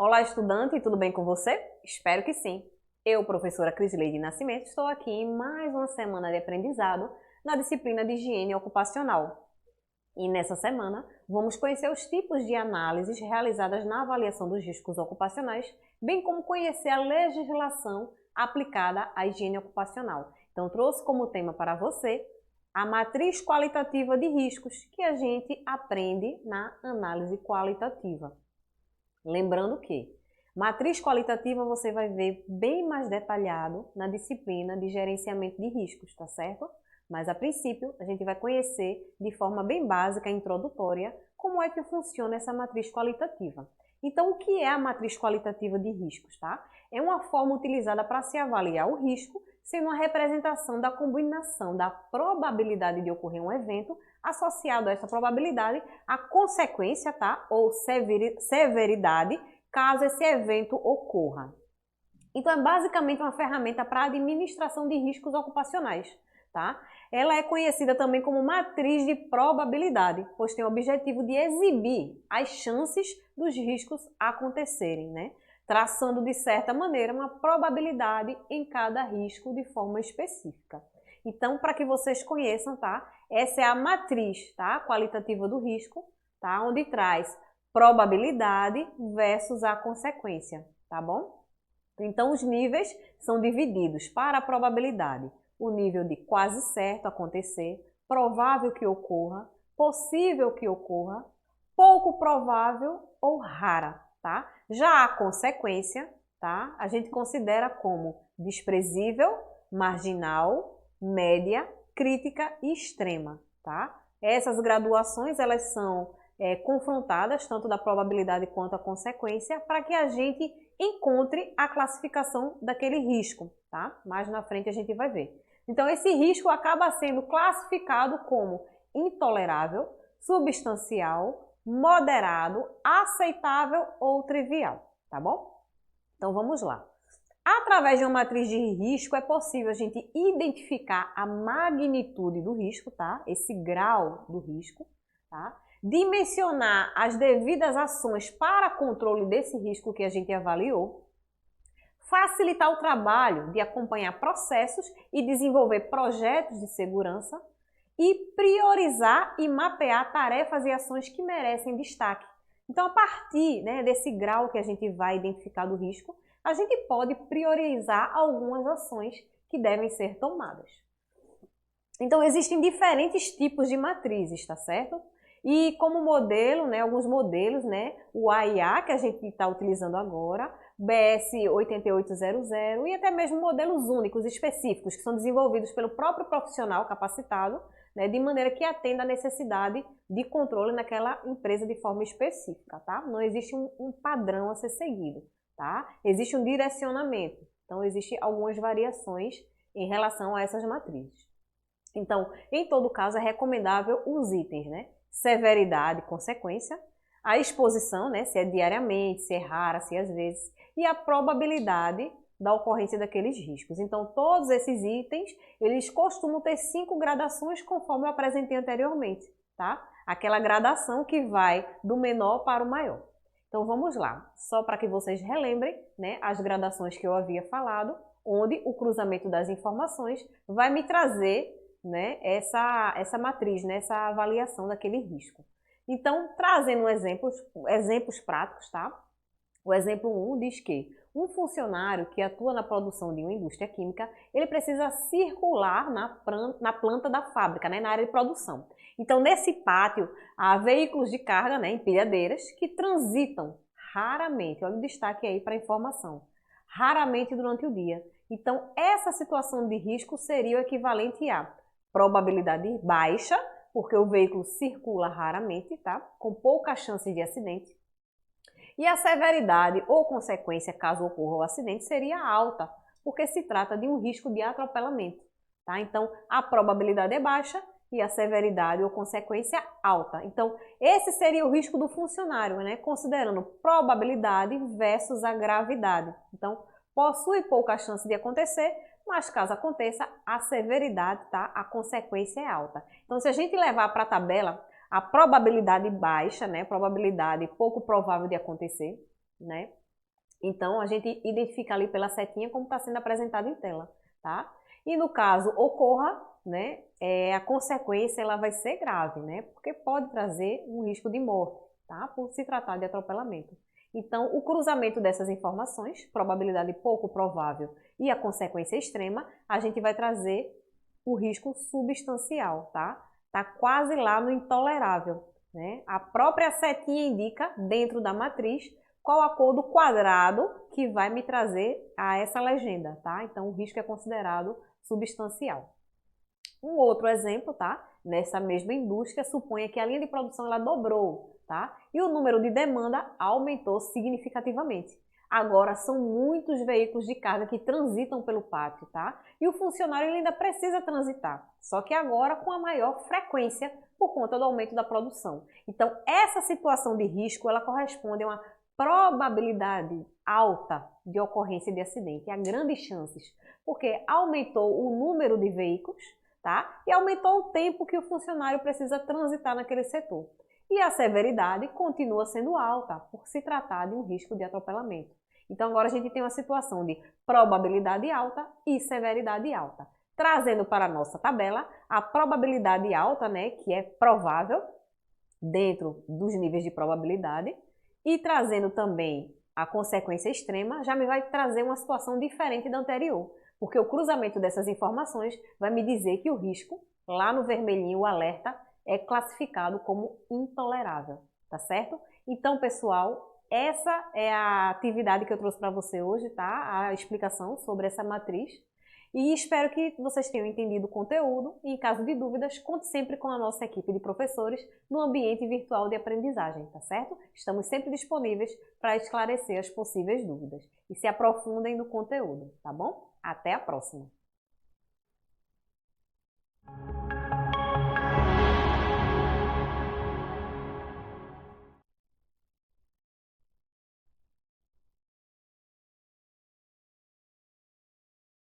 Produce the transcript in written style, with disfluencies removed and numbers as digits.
Olá, estudante, tudo bem com você? Espero que sim. Eu, professora Crisleide Nascimento, estou aqui em mais uma semana de aprendizado na disciplina de higiene ocupacional. E nessa semana, vamos conhecer os tipos de análises realizadas na avaliação dos riscos ocupacionais, bem como conhecer a legislação aplicada à higiene ocupacional. Então, trouxe como tema para você a matriz qualitativa de riscos, que a gente aprende na análise qualitativa. Lembrando que matriz qualitativa você vai ver bem mais detalhado na disciplina de gerenciamento de riscos, tá certo? Mas a princípio a gente vai conhecer de forma bem básica, introdutória, como é que funciona essa matriz qualitativa. Então, o que é a matriz qualitativa de riscos, tá? É uma forma utilizada para se avaliar o risco, sendo uma representação da combinação da probabilidade de ocorrer um evento associado a essa probabilidade, a consequência, tá? Ou severidade, caso esse evento ocorra. Então, é basicamente uma ferramenta para a administração de riscos ocupacionais, tá? Ela é conhecida também como matriz de probabilidade, pois tem o objetivo de exibir as chances dos riscos acontecerem, né? Traçando de certa maneira uma probabilidade em cada risco de forma específica. Então, para que vocês conheçam, tá? Essa é a matriz, tá? Qualitativa do risco, tá? Onde traz probabilidade versus a consequência, tá bom? Então, os níveis são divididos para a probabilidade. O nível de quase certo acontecer, provável que ocorra, possível que ocorra, pouco provável ou rara, tá? Já a consequência, tá? A gente considera como desprezível, marginal, média, crítica e extrema, tá? Essas graduações, elas são confrontadas, tanto da probabilidade quanto a consequência, para que a gente encontre a classificação daquele risco, tá? Mais na frente a gente vai ver. Então, esse risco acaba sendo classificado como intolerável, substancial, moderado, aceitável ou trivial, tá bom? Então, vamos lá. Através de uma matriz de risco, é possível a gente identificar a magnitude do risco, tá? Esse grau do risco, tá? Dimensionar as devidas ações para controle desse risco que a gente avaliou, facilitar o trabalho de acompanhar processos e desenvolver projetos de segurança e priorizar e mapear tarefas e ações que merecem destaque. Então, a partir, né, desse grau que a gente vai identificar do risco, a gente pode priorizar algumas ações que devem ser tomadas. Então, existem diferentes tipos de matrizes, tá certo? E como modelo, né, alguns modelos, né, o AIA, que a gente está utilizando agora, BS 8800 e até mesmo modelos únicos específicos que são desenvolvidos pelo próprio profissional capacitado, né, de maneira que atenda à necessidade de controle naquela empresa de forma específica, tá? Não existe um padrão a ser seguido, tá? Existe um direcionamento, então existem algumas variações em relação a essas matrizes. Então, em todo caso, é recomendável os itens, né? Severidade, consequência, a exposição, né? Se é diariamente, se é rara, se é às vezes, e a probabilidade da ocorrência daqueles riscos. Então, todos esses itens, eles costumam ter 5 gradações, conforme eu apresentei anteriormente, tá? Aquela gradação que vai do menor para o maior. Então, vamos lá, só para que vocês relembrem, né, as gradações que eu havia falado, onde o cruzamento das informações vai me trazer, né, essa matriz, né, essa avaliação daquele risco. Então, trazendo exemplos práticos, tá? O exemplo 1 diz que um funcionário que atua na produção de uma indústria química, ele precisa circular na planta da fábrica, né, na área de produção. Então, nesse pátio, há veículos de carga, né, empilhadeiras, que transitam raramente, olha o destaque aí para a informação, raramente durante o dia. Então, essa situação de risco seria o equivalente a probabilidade baixa, porque o veículo circula raramente, tá? Com pouca chance de acidente. E a severidade ou consequência, caso ocorra o acidente, seria alta, porque se trata de um risco de atropelamento, tá? Então, a probabilidade é baixa e a severidade ou consequência alta. Então, esse seria o risco do funcionário, né? Considerando probabilidade versus a gravidade. Então, possui pouca chance de acontecer, mas caso aconteça, a severidade, tá? A consequência é alta. Então, se a gente levar para a tabela a probabilidade baixa, né? Probabilidade pouco provável de acontecer, né? Então, a gente identifica ali pela setinha como está sendo apresentado em tela, tá? E no caso ocorra, né, a consequência ela vai ser grave, né? Porque pode trazer um risco de morte, tá? Por se tratar de atropelamento. Então, o cruzamento dessas informações, probabilidade pouco provável e a consequência extrema, a gente vai trazer o risco substancial, tá? Tá quase lá no intolerável, né? A própria setinha indica dentro da matriz qual a cor do quadrado que vai me trazer a essa legenda, tá? Então, o risco é considerado substancial. Um outro exemplo, tá? Nessa mesma indústria, suponha que a linha de produção ela dobrou, tá? E o número de demanda aumentou significativamente. Agora são muitos veículos de carga que transitam pelo pátio, tá? E o funcionário ele ainda precisa transitar, só que agora com a maior frequência por conta do aumento da produção. Então, essa situação de risco, ela corresponde a uma probabilidade alta de ocorrência de acidente, há grandes chances, porque aumentou o número de veículos, tá? E aumentou o tempo que o funcionário precisa transitar naquele setor. E a severidade continua sendo alta, por se tratar de um risco de atropelamento. Então, agora a gente tem uma situação de probabilidade alta e severidade alta. Trazendo para a nossa tabela, a probabilidade alta, né, que é provável, dentro dos níveis de probabilidade, e trazendo também a consequência extrema, já me vai trazer uma situação diferente da anterior, porque o cruzamento dessas informações vai me dizer que o risco, lá no vermelhinho, o alerta, é classificado como intolerável, tá certo? Então, pessoal, essa é a atividade que eu trouxe para você hoje, tá? A explicação sobre essa matriz. E espero que vocês tenham entendido o conteúdo e, em caso de dúvidas, conte sempre com a nossa equipe de professores no ambiente virtual de aprendizagem, tá certo? Estamos sempre disponíveis para esclarecer as possíveis dúvidas e se aprofundem no conteúdo, tá bom? Até a próxima!